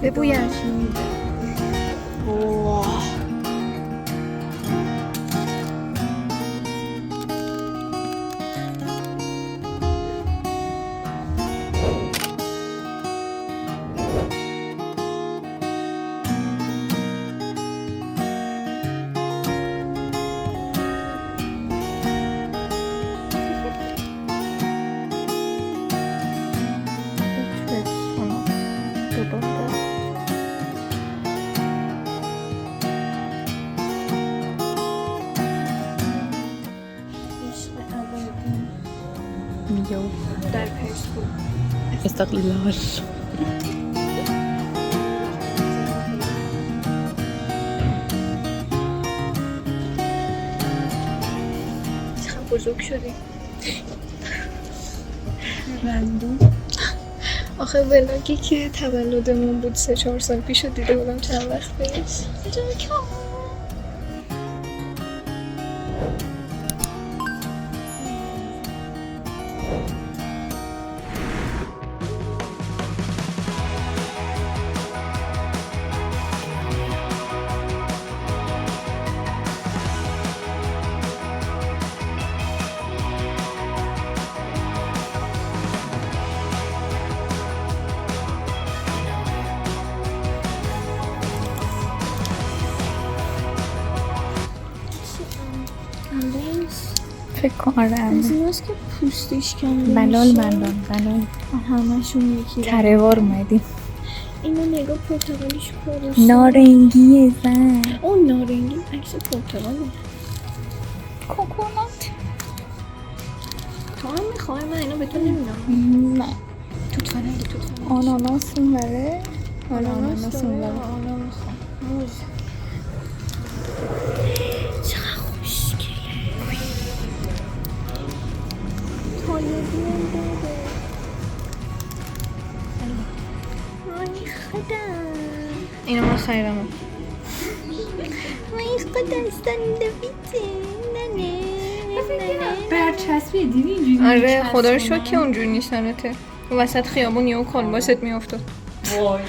ببویم. میو در پرسپولیس استقلال. چقدر بزرگ شدی. رندوم. آخه ولاگی که تولدمون بود 3-4 سال پیش رو دیده بودم چند وقت پیش. فکر کن آره از ایناست که پوستش کنده بلال میشه. بلال همشون یکی ترهوار اومدیم. اینو نگاه پرتقالیش کارش نارنگی زن اون نارنگی عکس پرتقاله. کوکونات. تو هم میخوای؟ من اینو به تو نمیدم. نه توت فرنگی توت فرنگی آناناس اونوره. آناناس داره. اونوره. آناناس میخوام. موز چقدر خوشگله. طالبی هم داره. آی خدا اینو ما خیرمون. آی خدا سندویچه ننه برچسبی دیدی اینجوری. آره خدا رو شکر که اونجوری نیستنته. وسط خیابون یهو کالباست میافتاد. وای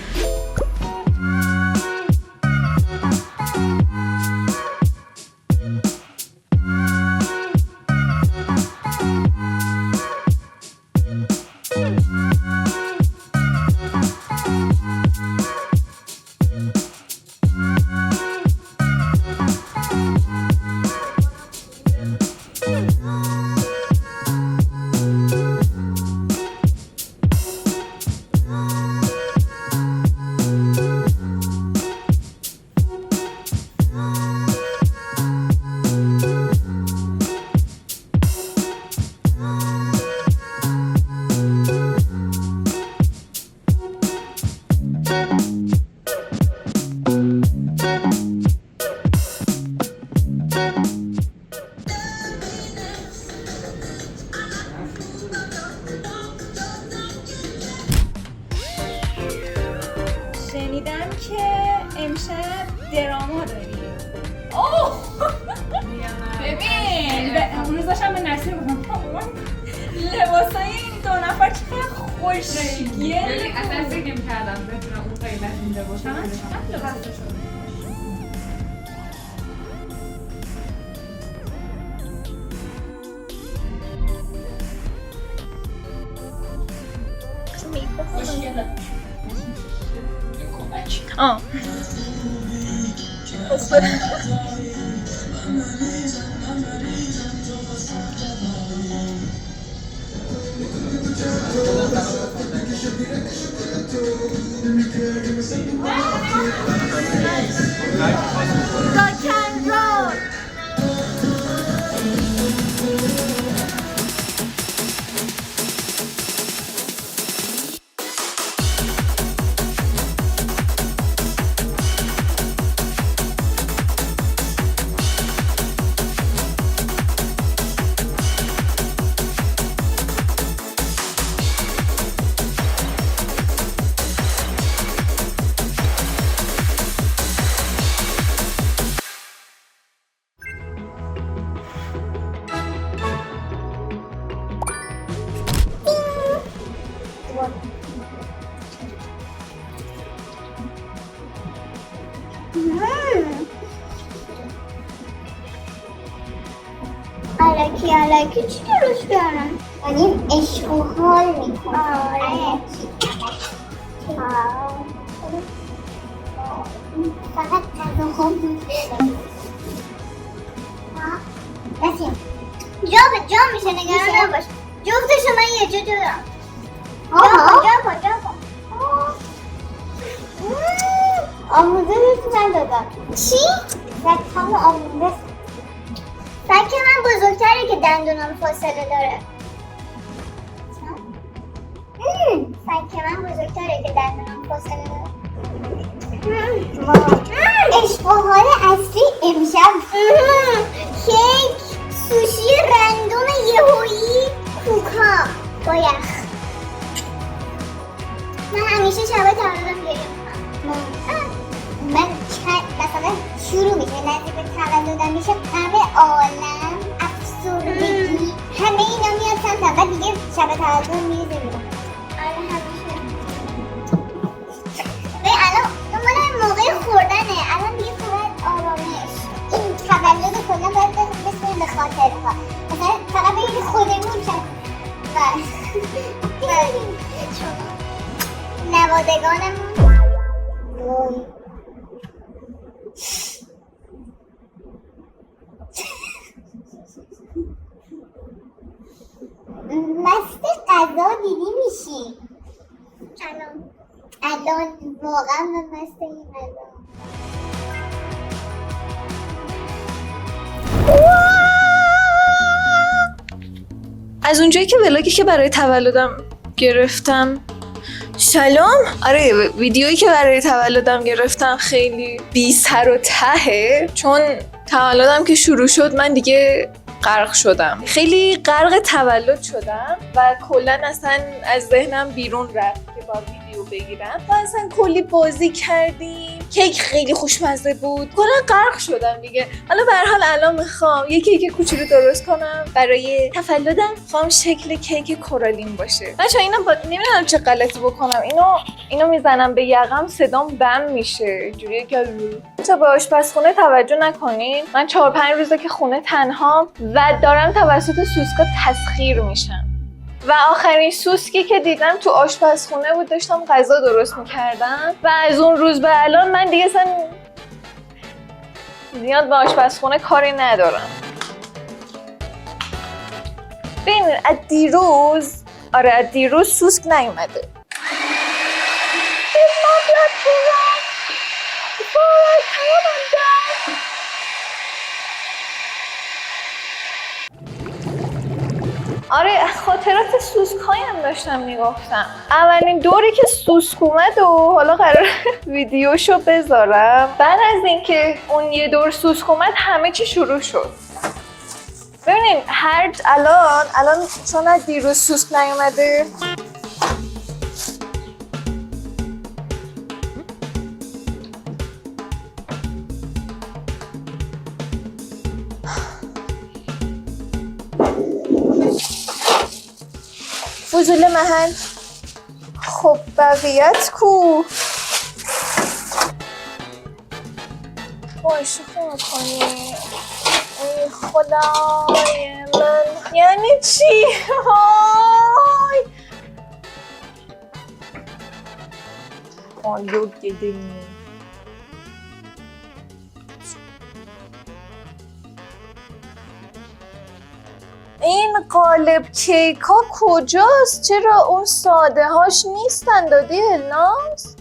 شنیدم که امشب دراما داری. اوه ببین اون روز داشتم به نسیم بگم لباسای این دو نفر چقدر خوشگله. اصلا فکر نمی‌کردم بتونم اون قیمت اینجا باشم. چقدر لباسشون آه علکی چی درست کردن؟ این عشق و حال میکنم. فقط غذا خوب دوست دارم. بسیم جا به جا میشه، نگران نباش. جفتشو من یه جا دارم. جا کن. آموزه دوست من دادم. چی؟ سکم آموزه. سک من بزرگتره که دندونم فاصله داره. سک من بزرگتره که دندونم فاصله داره. عشق و حال اصلی امشب کیک، سوشی رندوم یهویی، کوکا با یخ. من همیشه شبه تولدم گریه میکنم. من مثلا شروع میشه نزدیک به تولدم میشه غم عالم، افسردگی، همه اینا میاد سمتم و دیگه شب تولدم میریزه بیرون. آره همیشه. الان دنبال موقع خوردنه. الان دیگه فقط آرامش. این تولد کلا باید بسپریم به خاطره ها. مثلا فقط بگید خودمون شد و نوادگانمون وای مست غذا دیدی میشی. الان واقعا من مست این غذا. از اونجایی که ولاگی که برای تولدم گرفتم، سلام. آره ویدیویی که برای تولدم گرفتم خیلی بی سر و تهه، چون تولدم که شروع شد من دیگه غرق شدم. خیلی غرق تولد شدم و کلا اصلا از ذهنم بیرون رفت که با ویدیو بگیرم. و اصلا کلی بازی کردیم، کیک خیلی خوشمزه بود، کلا غرق شدم دیگه. حالا به هر حال الان میخوام یه کیک کوچولو درست کنم برای تولدم. میخوام شکل کیک کورالین باشه. بچه‌ها اینا نمیدونم چه غلطی بکنم. اینو میزنم به یقم صدام بم میشه. جوریه که تا به آشپزخونه توجه نکنین. من 4-5 روزه که خونه تنهام و دارم توسط سوسکا تسخیر میشم. و آخرین سوسکی که دیدم تو آشپزخونه بود، داشتم غذا درست میکردم و از اون روز به الان من دیگه اصلا زیاد به آشپزخونه کاری ندارم. ببینید از دیروز سوسک نیومده. آره خاطرات سوسک هایم داشتم میگفتم. اولین دوری که سوسک اومد و حالا قرار ویدیوشو بذارم. بعد از اینکه اون یه دور سوسک اومد همه چی شروع شد. ببینین الان چون از دیروز سوسک نیومده، فضول محل. خب بقیت کو؟ باشه خیلی کنی. ای خدای من، یعنی چی؟ آلو گیدیم. این قالب کیک ها کجاست؟ چرا اون ساده هاش نیستن؟ دادی الناز؟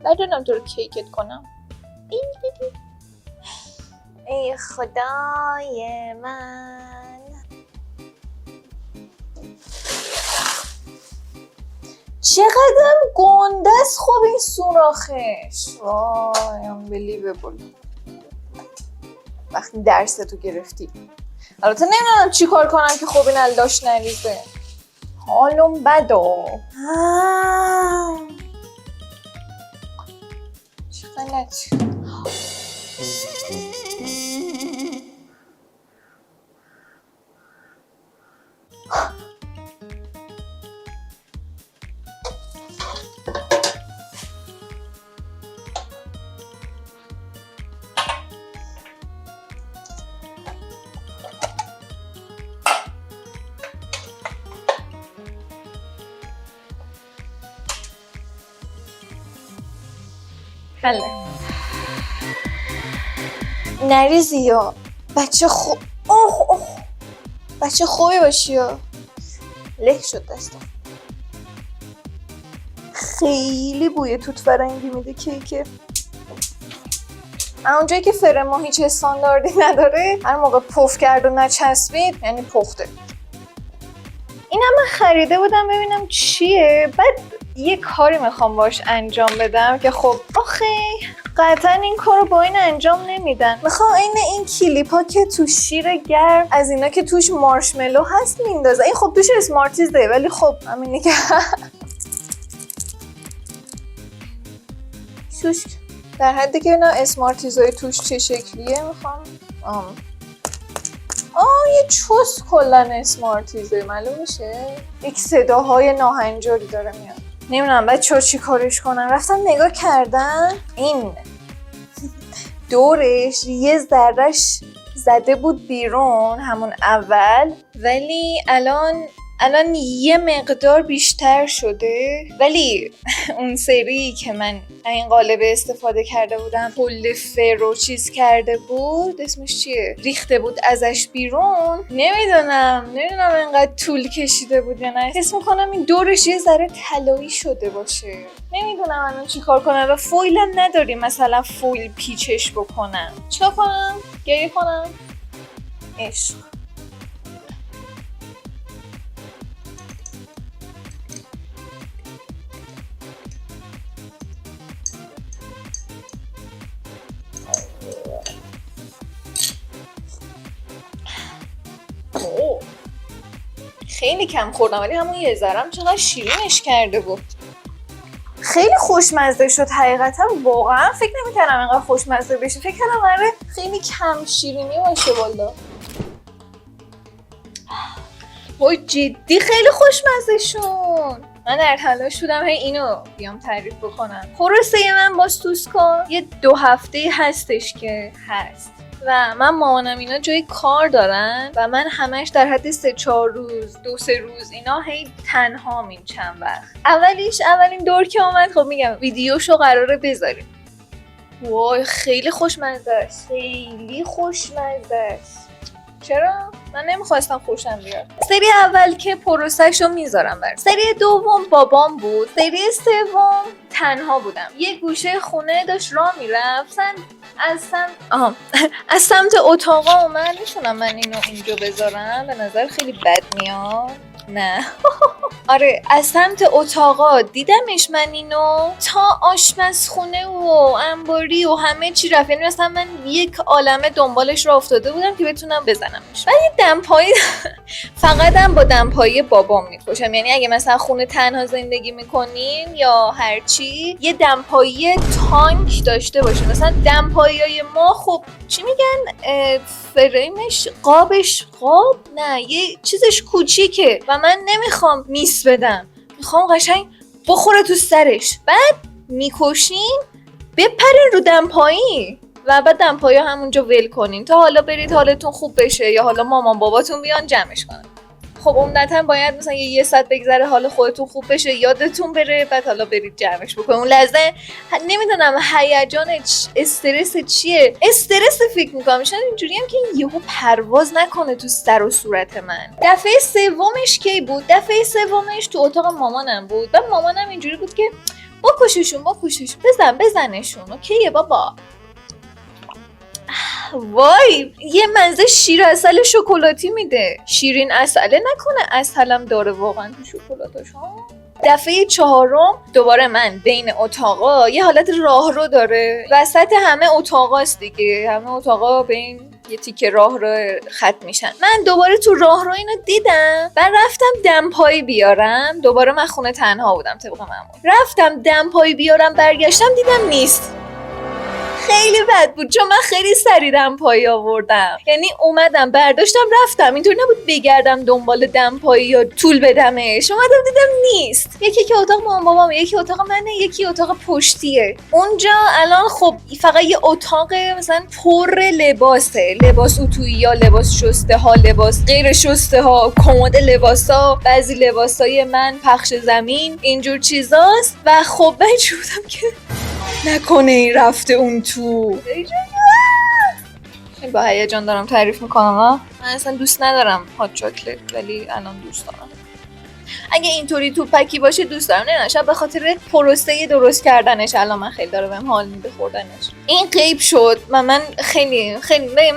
ندونم تو رو کیکت کنم. ای خدای من، چقدر گنده است. خب این سوراخش وای unbelievable. وقتی درس تو گرفتی. البته نمیدونم چی کار کنم که خب این الداش نریزه. حالم بدا. چه غلط. حله. نریزی یا بچه بچه خوبی باشی یا له شد دستم. خیلی بوی توت فرنگی میده کیکه. اونجایی که فرما هیچ استانداردی نداره، هر موقع پف کرد و نچسبید یعنی پخته. اینم من خریده بودم ببینم چیه، بعد یه کاری میخوام باش انجام بدم که خب آخه قطعا این کارو با این انجام نمیدن. میخوام این کلیپا که تو شیر گرم از اینا که توش مارشملو هست میندازه. این خب توش اسمارتیزه ولی خب همینی که شوش در حدی که اینا اسمارتیزای توش چه شکلیه میخوام یه چوس کلن اسمارتیزه معلوم میشه. یک صداهای ناهنجاری داره میاد. نمیدونم بچه‌ها چی کارش کنن. رفتم نگاه کردم این دورش یه ذره‌اش زده بود بیرون همون اول، ولی الان یه مقدار بیشتر شده. ولی اون سری که من این قالب استفاده کرده بودم کل فرو چیز کرده بود، اسمش چیه؟ ریخته بود ازش بیرون. نمیدونم اینقدر طول کشیده بود یا نه. حس میکنم این دورش یه ذره طلایی شده باشه. نمیدونم الان چی کار کنم و فویلم نداریم مثلا فویل پیچش بکنم. چیکار کنم؟ گریه کنم؟ عشق. خیلی کم خوردم ولی همون یه ذرم چقدر شیرینش کرده بود. خیلی خوشمزه شد حقیقتا. واقعا فکر نمی‌کردم اینقدر خوشمزه بشه. فکر کردم قراره خیلی کم شیرینی باشه والا. وای جدی خیلی خوشمزه شد. من در تلاش بودم اینو بیام تعریف بکنم. پروسه من با سوسکا یه 2 هفته هستش که هست و من مامانم اینا جای کار دارن و من همش در حد 3-4 روز 2-3 روز اینا هی تنها این چند وقت. اولین دور که اومد خب میگم ویدیوشو قراره بذاریم. وای خیلی خوشمزه است. خیلی خوشمزه است. چرا؟ من نمیخواستم خوشم بیاد. سری اول که پروسه‌شو میذارم برم. سری دوم بابام بود. سری سوم تنها بودم. یه گوشه خونه داشت راه میرفت. از سمت اتاقا اومد. میتونم من اینو اینجا بذارم؟ به نظر خیلی بد میاد. نه آره از سمت اتاقا دیدمش من اینو تا آشپزخونه و انباری و همه چی رفت. یعنی مثلا من یک عالمه دنبالش را افتاده بودم که بتونم بزنمش. ولی دمپایی فقط هم با دمپایی بابام میکشم. یعنی اگه مثلا خونه تنها زندگی میکنین یا هرچی یه دمپایی تانک داشته باشین. مثلا دمپاییای ما خب چی میگن فریمش قاب نه یه چیزش کوچیکه و من نمیخوام میس بدم. میخوام قشنگ بخوره تو سرش. بعد میکشین بپرین رو دمپایی و بعد دمپایی همونجا ول کنین تا حالا برید حالتون خوب بشه یا حالا مامان باباتون بیان جمعش کنن. خب عمدتاً باید مثلا یه ساعت بگذره حال خودتون خوب بشه یادتون بره بعد حالا برید جمعش بکنین. اون لحظه نمیدونم هیجان استرس چیه. استرس فکر میکنم میشن اینجوری هم که یهو پرواز نکنه تو سر و صورت من. دفعه سومش کی بود؟ دفعه سومش تو اتاق مامانم بود و مامانم اینجوری بود که بکششون بزنشون. اوکیه بابا. وای یه مزه شیر عسل شکلاتی میده. شیرین عسله نکنه عسلم داره واقعا تو شکلاتاش ها. دفعه چهارم دوباره من بین اتاقا یه حالت راهرو داره. وسط همه اتاقاست دیگه. همه اتاقا بین یه تیکه راه رو خط میشن. من دوباره تو راهرو اینو دیدم و رفتم دمپایی بیارم. دوباره من خونه تنها بودم طبق معمول. رفتم دمپایی بیارم برگشتم دیدم نیست. خیلی بد بود چون من خیلی سریع دمپایی آوردم. یعنی اومدم برداشتم رفتم. اینطور نبود بگردم دنبال دمپایی یا طول بدمش. اومدم دیدم نیست. یکی که اتاق مامان بابامه، یکی اتاق منه، یکی اتاق پشتیه. اونجا الان خب فقط یه اتاق مثلا پر لباسه. لباس اتویی یا لباس شسته ها، لباس غیر شسته ها، کمد لباسا، بعضی لباسای من پخش زمین اینجور چیزاست و خب من بودم که نکنه این رفته اون تو. با هیجان دارم تعریف میکنم. من اصلا دوست ندارم هات چاکلت ولی الان دوست دارم. اگه اینطوری تو پکی باشه دوست دارم. نه شاید به خاطر پروسه درست کردنش الان من خیلی داره بهم حال میده خوردنش. این غیب شد و من خیلی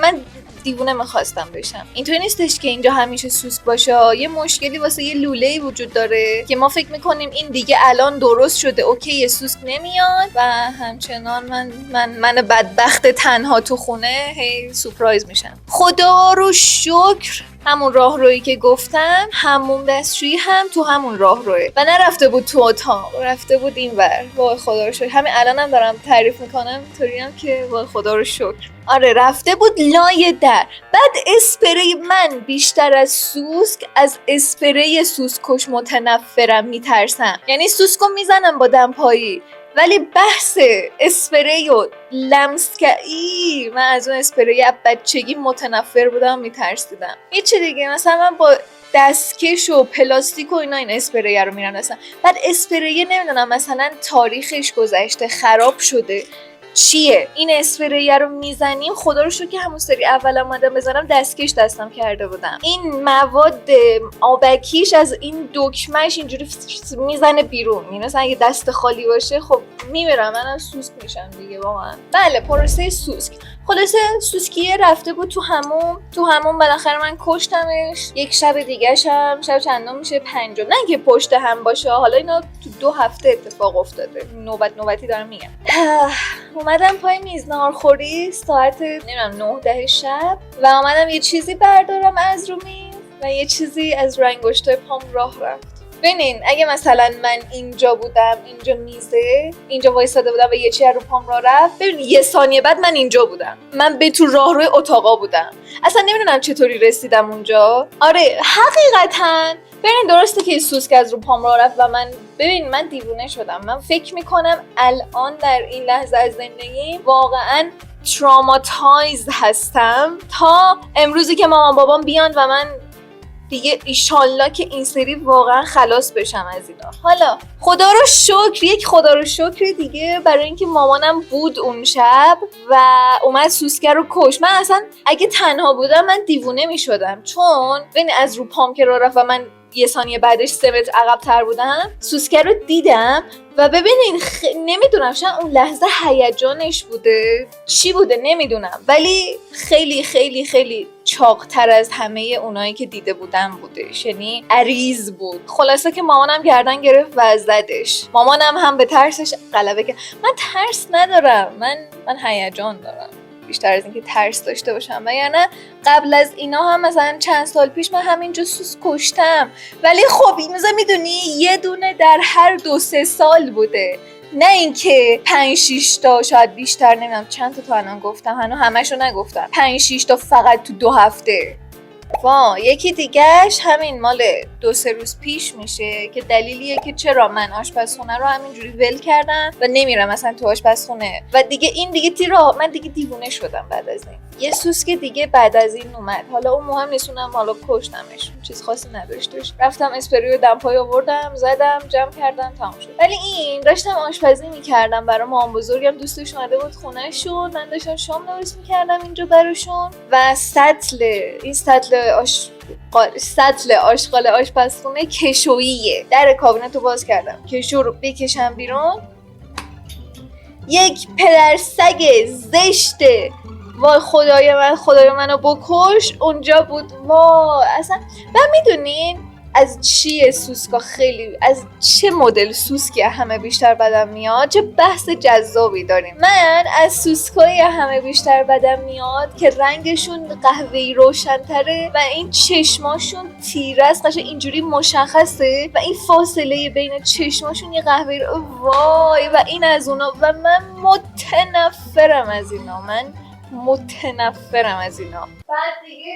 من دیوونه میخواستم بشم. اینطوری نیستش که اینجا همیشه سوسک باشه. یه مشکلی واسه یه لوله‌ای وجود داره که ما فکر میکنیم این دیگه الان درست شده، اوکی یه سوسک نمیاد و همچنان من بدبخت تنها تو خونه هی سورپرایز میشم. خدا رو شکر همون راهرویی که گفتم حموم دستشویی هم تو همون راهروه و نرفته بود تو اتاق، رفته بود اینور. وای خدا رو شکر. همین الانم دارم تعریف میکنم اینطوریم که وای خدا رو شکر. آره رفته بود لای در. بعد اسپری من بیشتر از سوسک از اسپری سوسکش متنفرم، میترسم. یعنی سوسکو میزنم با دمپایی ولی بحث اسپری و لمس من از اون اسپری بچگی متنفر بودم، میترسیدم. یه چه دیگه مثلا من با دستکش و پلاستیک و اینا این اسپری رو میرم. بعد اسپری نمیدونم مثلا تاریخش گذشته خراب شده چیه، این اسپری رو میزنیم. خدا رو شکر که همون سری اول اومدم بزنم دستکش دستم کرده بودم. این مواد آبکیش از این دکمهش اینجوری میزنه بیرون. یعنی مثلا اگه دست خالی باشه خب میمیرم، منم سوسک میشم دیگه واقعا. بله پروسه سوسک. خلاصه سوسکیه رفته بود تو همون بالاخره من کشتمش. یک شب دیگه‌ش هم شب چندم میشه 5، نه که پشت هم باشه، حالا اینا تو 2 هفته اتفاق افتاده. نوبتی دارم میگم. اومدم پای میز ناهارخوری ساعت نمیدونم 9-10 شب و اومدم یه چیزی بردارم از رو میز و یه چیزی از رو انگشتای پام راه رفت. ببینین اگه مثلا من اینجا بودم، اینجا میزه، اینجا وایساده بودم و یه چیزی رو پام راه رفت، ببین یه ثانیه بعد من اینجا بودم، من به تو راهروی اتاقا بودم. اصلا نمیدونم چطوری رسیدم اونجا. آره حقیقتا ببین درسته که سوسک از رو پام راه رفت و من دیوونه شدم. من فکر میکنم الان در این لحظه از زندگی واقعا تراماتایز هستم تا امروزی که مامان بابام بیان و من دیگه ایشالله که این سری واقعا خلاص بشم از اینا. حالا خدا رو شکر، یک خدا رو شکر دیگه برای اینکه مامانم بود اون شب و اومد سوسکه رو کش. من اصلا اگه تنها بودم من دیوونه میشدم، چون ببین از رو پام که راه رفت و من یه ثانیه بعدش 3 متر عقب تر بودم، سوسکه رو دیدم و ببینین نمیدونم شاید اون لحظه هیجانش بوده چی بوده نمیدونم، ولی خیلی خیلی خیلی چاق‌تر از همه اونایی که دیده بودم بودش. یعنی عریض بود. خلاصه که مامانم گردن گرفت و زدش. مامانم هم به ترسش غلبه کرد. من ترس ندارم، من هیجان دارم بیشتر از اینکه ترس داشته باشم. و یعنی قبل از اینا هم مثلا چند سال پیش من همینجا سوسک کشتم، ولی خب این میدونی یه دونه در هر 2-3 سال بوده، نه اینکه 5-6 تا شاید بیشتر. نمیدونم چند تا الان گفتم، هنوز همشو نگفتم. 5-6 تا فقط تو 2 هفته. یکی دیگهش همین مال 2-3 روز پیش میشه که دلیلیه که چرا من آشپزخونه رو همینجوری ول کردم و نمیرم مثلا تو آشپزخونه. و دیگه این دیگه من دیگه دیوونه شدم بعد از این. یه سوسک دیگه بعد از این اومد، حالا اون مهم نیستونم، حالا کشتمش، چیز خاصی نداشتش. رفتم اسپری و دمپایی آوردم، زدم، جمع کردم، تمام شد. ولی این داشتم آشپزی میکردم برای مامان بزرگم، دوستش اومده بود خونه‌شون، من داشتم شام درست میکردم اینجا براشون و سطل آشغال آشپزخونه کشوییه. در کابینت رو باز کردم، کشو رو بکشم بیرون، یک پدرسگ زشته وای خدای منو بکش اونجا بود. وای اصلا. و میدونین از چیه سوسکا خیلی، از چه مدل سوسکی همه بیشتر بدم میاد؟ چه بحث جذابی داریم. من از سوسکای همه بیشتر بدم میاد که رنگشون قهوه‌ای روشن‌تره و این چشماشون تیره است، قشنگ اینجوری مشخصه و این فاصله بین چشماشون یه قهوه‌ای. وای و این از اونا و من متنفرم از اینا. بعد دیگه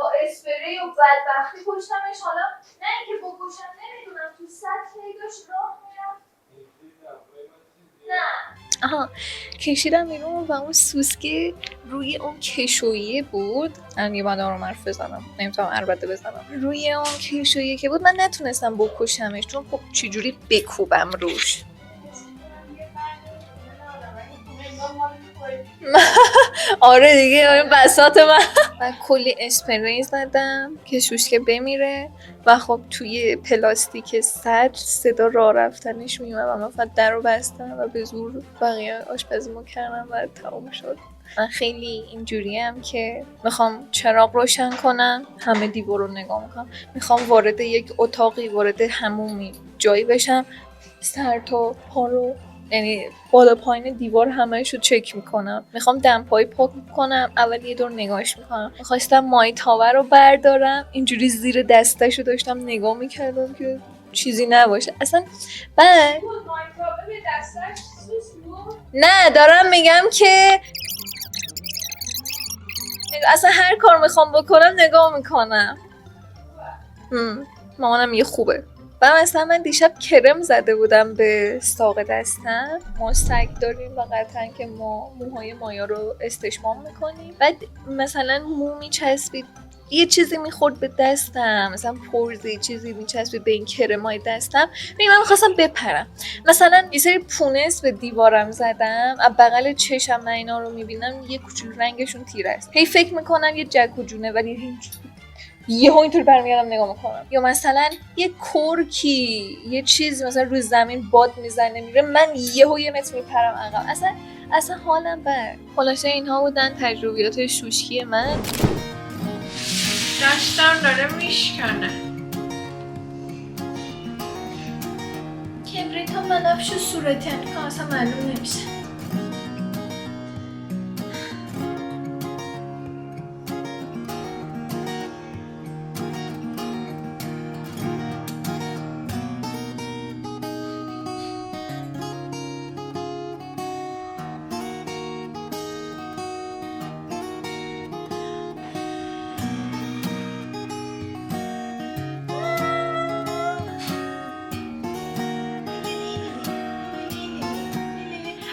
با اسپری و بدبختی کشتمش. حالا نه اینکه بکشم، نمیدونم تو سطحی داشت راه میرفت. نه کشیدم بیرون و اون سوسکه روی اون کشویه بود. من یه بندم رو حرف بزنم، نمیتونم البته بزنم. روی اون کشویه که بود من نتونستم بکشمش، چون خب چجوری بکوبم روش. آره دیگه این بساط من کلی اسپری زدم که شوشکه بمیره و خب توی پلاستیک سطل صدا راه رفتنش میومد و من فقط در رو بستم و به زور بقیه آشپزیمو کردم و تمام شد. من خیلی اینجوریم که میخوام چراغ روشن کنم، همه دیوار رو نگاه میکنم، میخوام وارد یک اتاقی، وارد حمومی جایی بشم، سر تا پا رو یعنی بالا پایین دیوار همه‌شو چک میکنم، میخوام دمپایی پاک میکنم، اول یه دور نگاش میکنم، میخواستم مای تاور رو بردارم، اینجوری زیر دستشو داشتم نگاه میکردم که چیزی نباشه اصلا. بعد نه دارم میگم که اصلا هر کار میخوام بکنم نگاه میکنم. مامانم یه خوبه. و مثلا من دیشب کرم زده بودم به ساق دستم. ما سگ داریم و قطعا که ما موهای مایا رو استشمام میکنیم. بعد مثلا مو میچسبید یه چیزی میخورد به دستم، مثلا پرزی چیزی میچسبید به این کرمای دستم. من میخواستم بپرم، مثلا یه سری پونس به دیوارم زدم، از بغل چشم من اینا رو میبینم یه کوچولو رنگشون تیره است، هی فکر میکنم یه جک و جونه ولی یهو اینطور برمیگردم نگاه میکنم. یا مثلا یه کرکی یه چیز مثلا روی زمین باد میزنه میره، من یهو یه متر میپرم عقب. اصلا حالم بد. خلاصه اینها بودن تجربیات شوشکی من. دستم داره میشکنه. کبریت ها بنفش صورتی هن که اصلا معلوم نمیشه.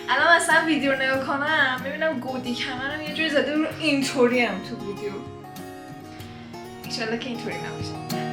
الان مثلا ویدیو رو نگاه کنم میبینم گودی کمرم یه جوری زده رو اینطوری هم تو ویدیو. ایشالله که اینطوری نباشه.